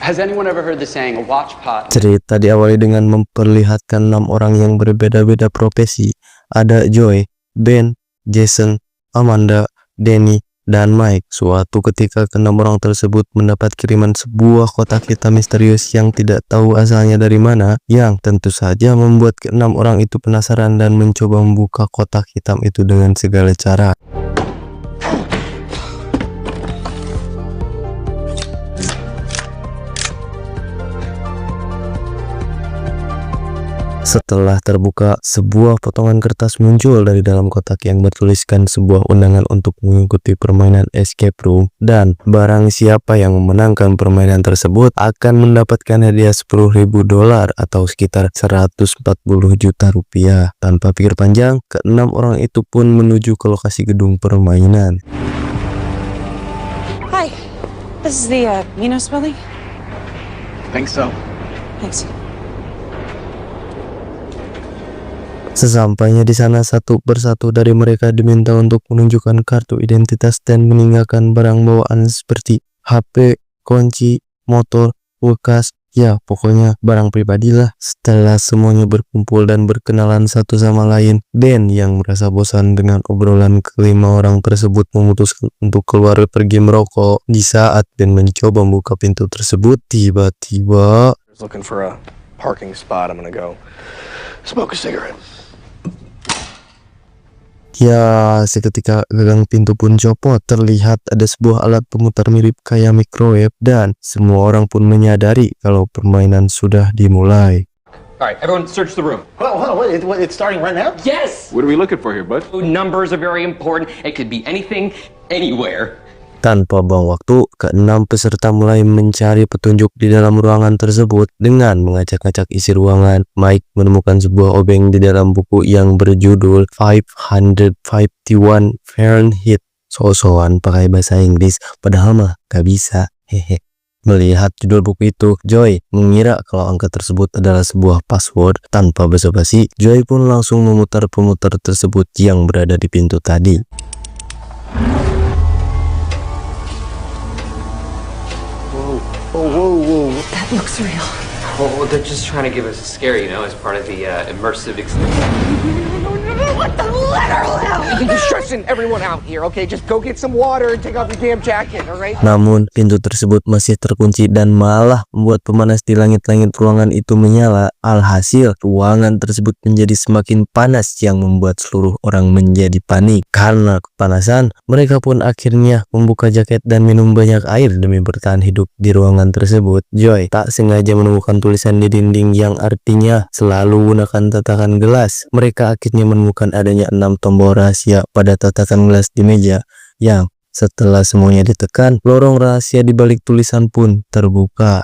Has anyone ever heard the saying, a watch pot? Cerita diawali dengan memperlihatkan 6 orang yang berbeda-beda profesi. Ada Joy, Ben, Jason, Amanda, Danny, dan Mike. Suatu ketika ke-6 orang tersebut mendapat kiriman sebuah kotak hitam misterius yang tidak tahu asalnya dari mana, yang tentu saja membuat ke-6 orang itu penasaran dan mencoba membuka kotak hitam itu dengan segala cara. Setelah terbuka, sebuah potongan kertas muncul dari dalam kotak yang bertuliskan sebuah undangan untuk mengikuti permainan escape room, dan barang siapa yang memenangkan permainan tersebut akan mendapatkan hadiah $10.000 atau sekitar 140 juta rupiah. Tanpa pikir panjang, ke-6 orang itu pun menuju ke lokasi gedung permainan. Hi, this is the Minos building. Think so. Thanks. Sesampainya di sana, satu persatu dari mereka diminta untuk menunjukkan kartu identitas dan meninggalkan barang bawaan seperti HP, kunci, motor, kulkas, ya pokoknya barang pribadi lah. Setelah semuanya berkumpul dan berkenalan satu sama lain, Ben yang merasa bosan dengan obrolan kelima orang tersebut memutuskan untuk keluar pergi merokok. Di saat Ben mencoba membuka pintu tersebut, tiba-tiba Looking for a parking spot. I'm gonna go smoke a cigarette. ya, seketika gagang pintu pun copot. Terlihat ada sebuah alat pemutar mirip kayak microwave, dan semua orang pun menyadari kalau permainan sudah dimulai. All right, everyone search the room. It's starting right now? Yes! What are we looking for here, bud? Numbers are very important. It could be anything, anywhere. Tanpa buang waktu, ke-6 peserta mulai mencari petunjuk di dalam ruangan tersebut. Dengan mengacak-ngacak isi ruangan, Mike menemukan sebuah obeng di dalam buku yang berjudul 551 Fahrenheit. So-soan pakai bahasa Inggris, padahal mah gak bisa. Hehe. Melihat judul buku itu, Joy mengira kalau angka tersebut adalah sebuah password. Tanpa basa-basi, Joy pun langsung memutar pemutar tersebut yang berada di pintu tadi. Whoa. That looks real. Well, they're just trying to give us a scare, you know, as part of the immersive experience. What the letter hell? You're stressing everyone out here, okay? Just go get some water and take off your damn jacket, alright? Namun, pintu tersebut masih terkunci dan malah membuat pemanas di langit-langit ruangan itu menyala. Alhasil, ruangan tersebut menjadi semakin panas yang membuat seluruh orang menjadi panik. Karena kepanasan, mereka pun akhirnya membuka jaket dan minum banyak air demi bertahan hidup di ruangan tersebut. Joy tak sengaja menemukan tulisan di dinding yang artinya selalu gunakan tatakan gelas. Mereka akhirnya menemukan adanya 6 tombol rahasia pada tatakan gelas di meja, yang setelah semuanya ditekan, lorong rahasia di balik tulisan pun terbuka.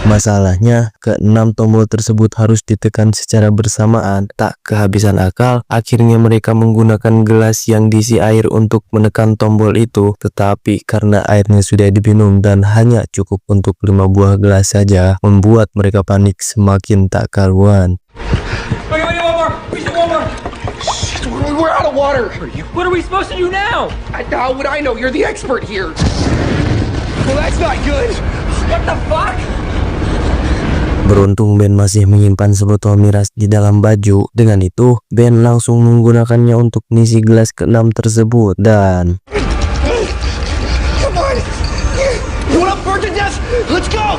Masalahnya, ke-6 tombol tersebut harus ditekan secara bersamaan. Tak kehabisan akal, akhirnya mereka menggunakan gelas yang diisi air untuk menekan tombol itu. Tetapi karena airnya sudah diminum dan hanya cukup untuk 5 buah gelas saja, membuat mereka panik semakin tak karuan. Wait, one more! We should one more! Shit, we're out of water. What are we supposed to do now? How would I know? You're the expert here. Well, that's not good. What the fuck? Beruntung Ben masih menyimpan sebotol miras di dalam baju. Dengan itu, Ben langsung menggunakannya untuk mengisi gelas ke-6 tersebut. Dan Come on. You want to burn to death? Let's go.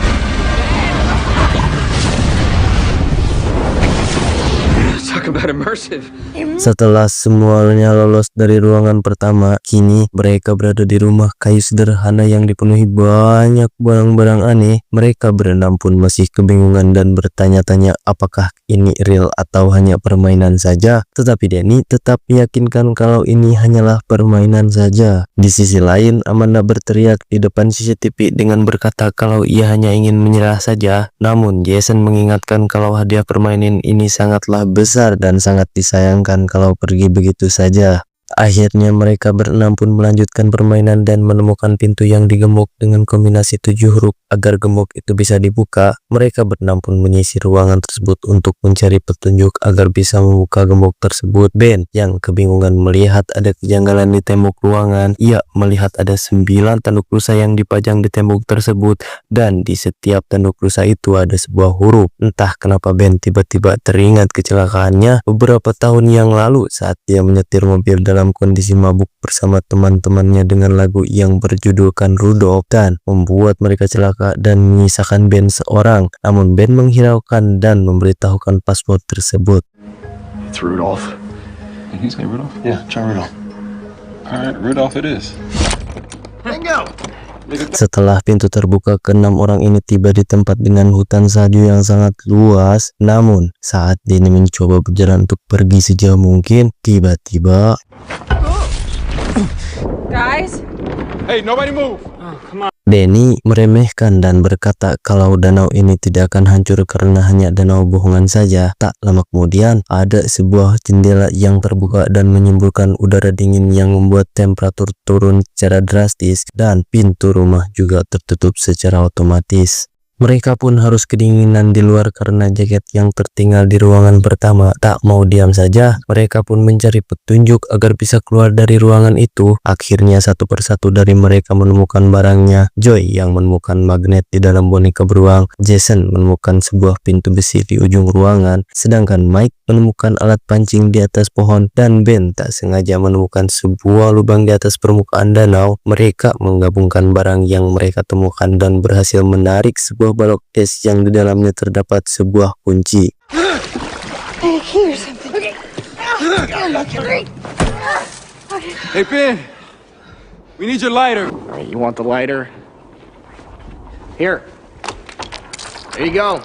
Talk about immersive. setelah semuanya lolos dari ruangan pertama, kini mereka berada di rumah kayu sederhana yang dipenuhi banyak barang-barang aneh. Mereka berenam pun masih kebingungan dan bertanya-tanya apakah ini real atau hanya permainan saja. Tetapi Danny tetap meyakinkan kalau ini hanyalah permainan saja. Di sisi lain, Amanda berteriak di depan CCTV dengan berkata kalau ia hanya ingin menyerah saja. Namun Jason mengingatkan kalau hadiah permainan ini sangatlah besar dan sangat disayangkan kalau pergi begitu saja. Akhirnya mereka berenam pun melanjutkan permainan dan menemukan pintu yang digembok dengan kombinasi 7 huruf. Agar gembok itu bisa dibuka, mereka berenam pun menyisir ruangan tersebut untuk mencari petunjuk agar bisa membuka gembok tersebut. Ben yang kebingungan melihat ada kejanggalan di tembok ruangan. Ia melihat ada 9 tanduk rusa yang dipajang di tembok tersebut, dan di setiap tanduk rusa itu ada sebuah huruf. Entah kenapa Ben tiba-tiba teringat kecelakaannya beberapa tahun yang lalu saat dia menyetir mobil dalam kondisi mabuk bersama teman-temannya dengan lagu yang berjudulkan Rudolph dan membuat mereka celaka dan menyisakan Ben seorang. Namun Ben menghiraukan dan memberitahukan password tersebut. It's Rudolph. Did he say Rudolph? Yeah, try Rudolph. Alright, Rudolph it is. Bingo! Setelah pintu terbuka, ke-6 orang ini tiba di tempat dengan hutan salju yang sangat luas. Namun saat Danny mencoba berjalan untuk pergi sejauh mungkin, tiba-tiba Guys? Hey, nobody move! Danny meremehkan dan berkata kalau danau ini tidak akan hancur karena hanya danau bohongan saja. Tak lama kemudian ada sebuah jendela yang terbuka dan menyemburkan udara dingin yang membuat temperatur turun secara drastis, dan pintu rumah juga tertutup secara otomatis. Mereka pun harus kedinginan di luar karena jaket yang tertinggal di ruangan pertama. Tak mau diam saja, mereka pun mencari petunjuk agar bisa keluar dari ruangan itu. Akhirnya satu persatu dari mereka menemukan barangnya. Joy yang menemukan magnet di dalam boneka beruang, Jason menemukan sebuah pintu besi di ujung ruangan, sedangkan Mike menemukan alat pancing di atas pohon, dan Ben tak sengaja menemukan sebuah lubang di atas permukaan danau. Mereka menggabungkan barang yang mereka temukan dan berhasil menarik sebuah balok es yang di dalamnya terdapat sebuah kunci. Hey, Ben! We need your lighter. All right, you want the lighter? Here. There you go.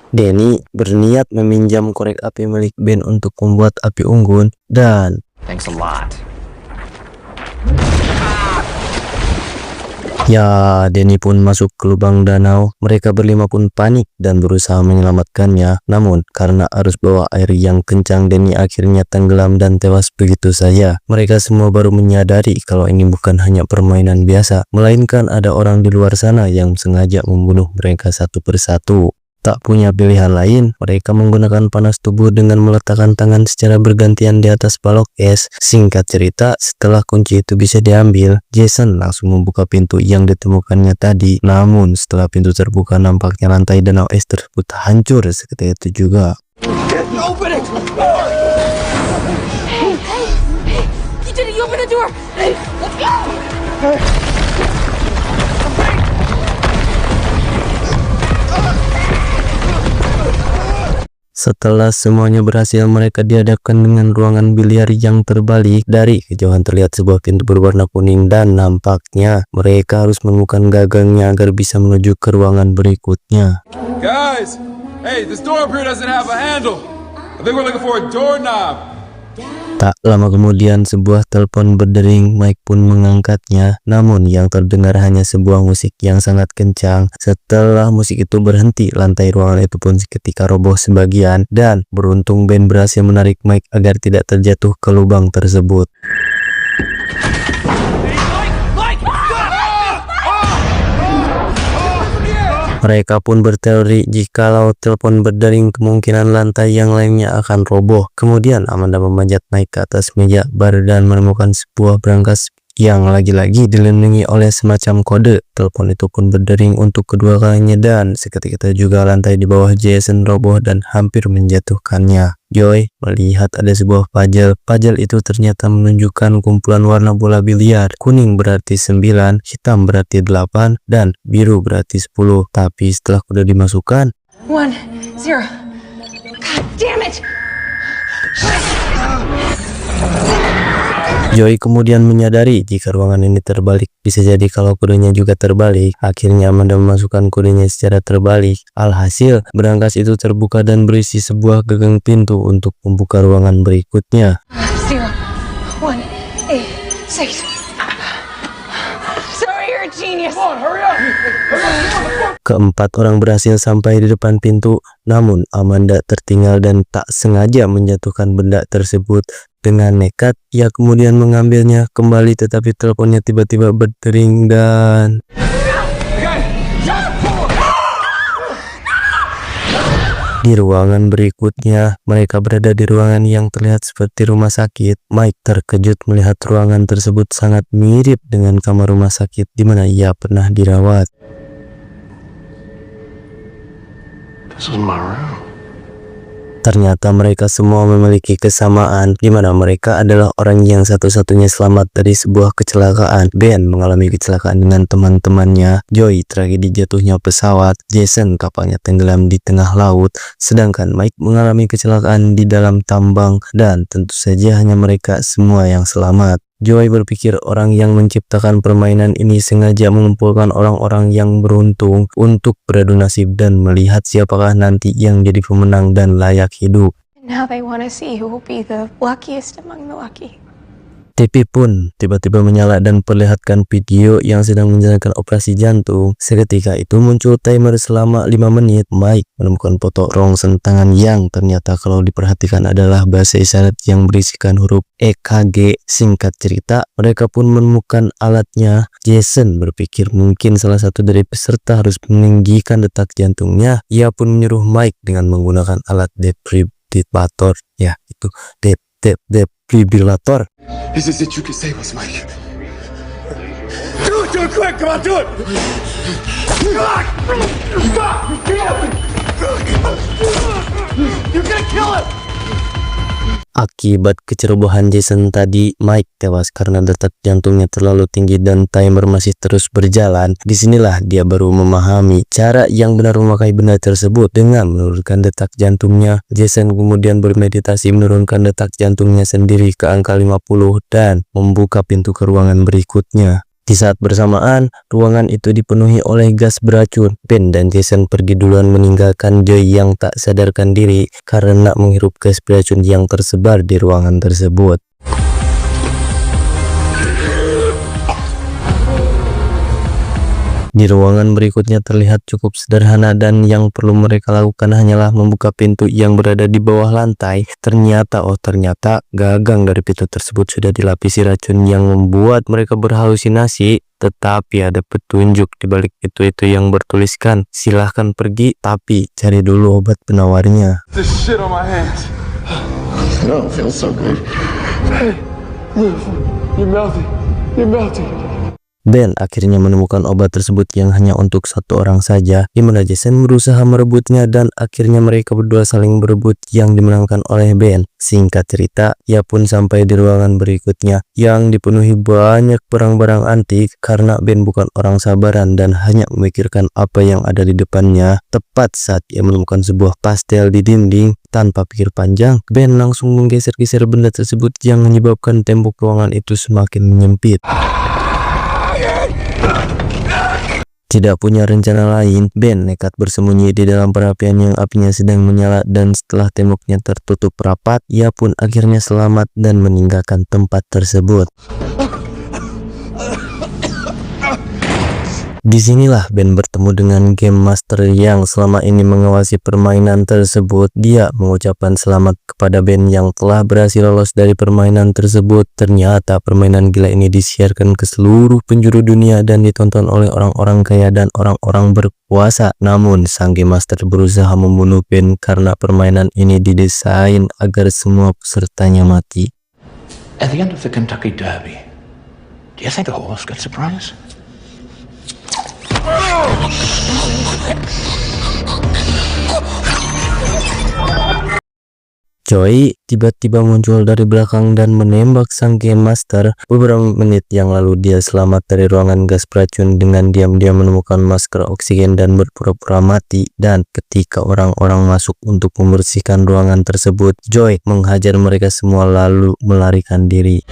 Danny berniat meminjam korek api milik Ben untuk membuat api unggun, dan Thanks a lot. ya, Danny pun masuk ke lubang danau. Mereka berlima pun panik dan berusaha menyelamatkannya. Namun karena arus bawah air yang kencang, Danny akhirnya tenggelam dan tewas begitu saja. Mereka semua baru menyadari kalau ini bukan hanya permainan biasa, melainkan ada orang di luar sana yang sengaja membunuh mereka satu persatu. Tak punya pilihan lain, mereka menggunakan panas tubuh dengan meletakkan tangan secara bergantian di atas balok es. Singkat cerita, setelah kunci itu bisa diambil, Jason langsung membuka pintu yang ditemukannya tadi. Namun setelah pintu terbuka, nampaknya lantai danau es tersebut hancur seketika itu juga. Open it! Hey! You did it! You opened the door! Hey! Let's go! Setelah semuanya berhasil, mereka dihadapkan dengan ruangan biliar yang terbalik. Dari kejauhan terlihat sebuah pintu berwarna kuning dan nampaknya mereka harus menemukan gagangnya agar bisa menuju ke ruangan berikutnya. Guys! Hey, this door up here doesn't have a handle. I think we're looking for a doorknob. Tak lama kemudian sebuah telepon berdering. Mike pun mengangkatnya, namun yang terdengar hanya sebuah musik yang sangat kencang. Setelah musik itu berhenti, lantai ruangan itu pun seketika roboh sebagian, dan beruntung Ben berhasil menarik Mike agar tidak terjatuh ke lubang tersebut. Mereka pun berteori jikalau telepon berdering kemungkinan lantai yang lainnya akan roboh. Kemudian Amanda memanjat naik ke atas meja bar dan menemukan sebuah brankas yang lagi-lagi dilindungi oleh semacam kode. Telepon itu pun berdering untuk kedua kalinya, dan seketika itu juga lantai di bawah Jason roboh dan hampir menjatuhkannya. Joy melihat ada sebuah puzzle. Puzzle itu ternyata menunjukkan kumpulan warna bola biliar. Kuning berarti 9, hitam berarti 8, dan biru berarti 10. Tapi setelah kode dimasukkan, 1, 0. God damn it! Joy kemudian menyadari jika ruangan ini terbalik. Bisa jadi kalau kodenya juga terbalik. Akhirnya Amanda memasukkan kodenya secara terbalik. Alhasil, brankas itu terbuka dan berisi sebuah gagang pintu untuk membuka ruangan berikutnya. 0, 1, 8, 6. Sorry, you're a genius. Come on, hurry up! Keempat orang berhasil sampai di depan pintu, namun Amanda tertinggal dan tak sengaja menjatuhkan benda tersebut. Dengan nekat, ia kemudian mengambilnya kembali, tetapi teleponnya tiba-tiba berdering dan... Di ruangan berikutnya, mereka berada di ruangan yang terlihat seperti rumah sakit. Mike terkejut melihat ruangan tersebut sangat mirip dengan kamar rumah sakit di mana ia pernah dirawat. This is my room. Ternyata mereka semua memiliki kesamaan, di mana mereka adalah orang yang satu-satunya selamat dari sebuah kecelakaan. Ben mengalami kecelakaan dengan teman-temannya, Joey tragedi jatuhnya pesawat, Jason kapalnya tenggelam di tengah laut, sedangkan Mike mengalami kecelakaan di dalam tambang, dan tentu saja hanya mereka semua yang selamat. Joey berpikir orang yang menciptakan permainan ini sengaja mengumpulkan orang-orang yang beruntung untuk beradu nasib dan melihat siapakah nanti yang jadi pemenang dan layak hidup. Now they want to see who will be the luckiest among the lucky. TV pun tiba-tiba menyala dan perlihatkan video yang sedang menjalankan operasi jantung. Seketika itu muncul timer selama 5 menit. Mike menemukan foto rongsen tangan yang ternyata kalau diperhatikan adalah bahasa isyarat yang berisikan huruf EKG. Singkat cerita, mereka pun menemukan alatnya. Jason berpikir mungkin salah satu dari peserta harus meninggikan detak jantungnya. Ia pun menyuruh Mike dengan menggunakan alat defibrillator. Ya, itu defibrillator. Is this it? You can save us, Mike. Do it quick! Come on, do it! You're gonna kill him! Akibat kecerobohan Jason tadi, Mike tewas karena detak jantungnya terlalu tinggi dan timer masih terus berjalan. Disinilah dia baru memahami cara yang benar memakai benda tersebut. Dengan menurunkan detak jantungnya, Jason kemudian bermeditasi menurunkan detak jantungnya sendiri ke angka 50 dan membuka pintu ke ruangan berikutnya. Di saat bersamaan, ruangan itu dipenuhi oleh gas beracun. Ben dan Jason pergi duluan meninggalkan Joey yang tak sadarkan diri karena menghirup gas beracun yang tersebar di ruangan tersebut. Di ruangan berikutnya terlihat cukup sederhana dan yang perlu mereka lakukan hanyalah membuka pintu yang berada di bawah lantai. Ternyata gagang dari pintu tersebut sudah dilapisi racun yang membuat mereka berhalusinasi. Tetapi ada petunjuk di balik itu yang bertuliskan, silahkan pergi tapi cari dulu obat penawarnya. This shit on my hands. No, it feels so good. Hey, move. You're melting. You're melting. Ben akhirnya menemukan obat tersebut yang hanya untuk satu orang saja, di mana Jason berusaha merebutnya dan akhirnya mereka berdua saling berebut yang dimenangkan oleh Ben. Singkat cerita, ia pun sampai di ruangan berikutnya yang dipenuhi banyak barang-barang antik karena Ben bukan orang sabaran dan hanya memikirkan apa yang ada di depannya. Tepat saat ia menemukan sebuah pastel di dinding, tanpa pikir panjang, Ben langsung menggeser-geser benda tersebut yang menyebabkan tembok ruangan itu semakin menyempit. Tidak punya rencana lain, Ben nekat bersembunyi di dalam perapian yang apinya sedang menyala dan setelah temboknya tertutup rapat, ia pun akhirnya selamat dan meninggalkan tempat tersebut. Disinilah Ben bertemu dengan Game Master yang selama ini mengawasi permainan tersebut. Dia mengucapkan selamat kepada Ben yang telah berhasil lolos dari permainan tersebut. Ternyata permainan gila ini disiarkan ke seluruh penjuru dunia dan ditonton oleh orang-orang kaya dan orang-orang berkuasa. Namun sang Game Master berusaha membunuh Ben karena permainan ini didesain agar semua pesertanya mati. At the end of the Kentucky Derby, do you think a horse gets a prize? Joey tiba-tiba muncul dari belakang dan menembak sang Game Master. Beberapa menit yang lalu dia selamat dari ruangan gas beracun dengan diam-diam menemukan masker oksigen dan berpura-pura mati. Dan ketika orang-orang masuk untuk membersihkan ruangan tersebut, Joey menghajar mereka semua lalu melarikan diri.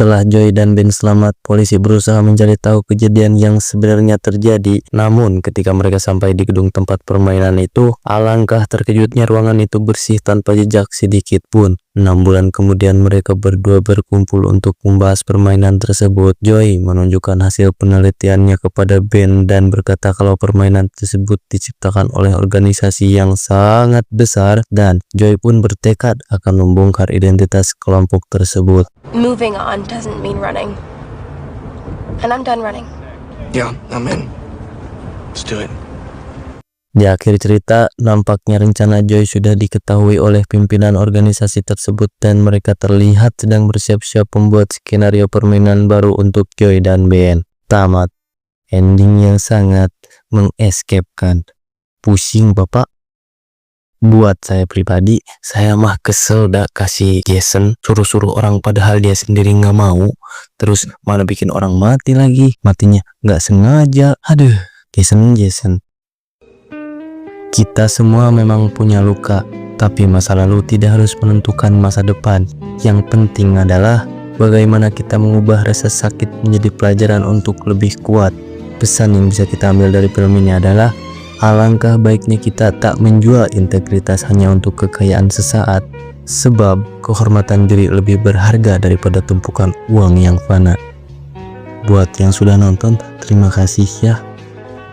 Setelah Joy dan Ben selamat, polisi berusaha mencari tahu kejadian yang sebenarnya terjadi. Namun ketika mereka sampai di gedung tempat permainan itu, alangkah terkejutnya ruangan itu bersih tanpa jejak sedikit pun. 6 bulan kemudian mereka berdua berkumpul untuk membahas permainan tersebut. Joy menunjukkan hasil penelitiannya kepada Ben dan berkata kalau permainan tersebut diciptakan oleh organisasi yang sangat besar, dan Joy pun bertekad akan membongkar identitas kelompok tersebut. Moving on doesn't mean running. And I'm done running. Yeah, I'm in. Let's do it. Di akhir cerita, nampaknya rencana Joy sudah diketahui oleh pimpinan organisasi tersebut dan mereka terlihat sedang bersiap-siap membuat skenario permainan baru untuk Joy dan Ben. Tamat. Ending yang sangat mengescapekan. Pusing bapak. Buat saya pribadi, saya mah kesel dah kasih Jason suruh-suruh orang padahal dia sendiri nggak mau. Terus mana bikin orang mati lagi. Matinya nggak sengaja. Aduh, Jason. Kita semua memang punya luka, tapi masa lalu tidak harus menentukan masa depan. Yang penting adalah bagaimana kita mengubah rasa sakit menjadi pelajaran untuk lebih kuat. Pesan yang bisa kita ambil dari film ini adalah alangkah baiknya kita tak menjual integritas hanya untuk kekayaan sesaat, sebab kehormatan diri lebih berharga daripada tumpukan uang yang fana. Buat yang sudah nonton, terima kasih ya.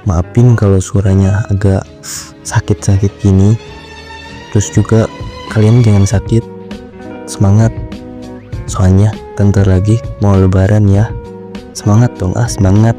Maafin kalau suaranya agak sakit-sakit gini. Terus juga kalian jangan sakit. Semangat. Soalnya bentar lagi mau lebaran ya. Semangat dong, semangat.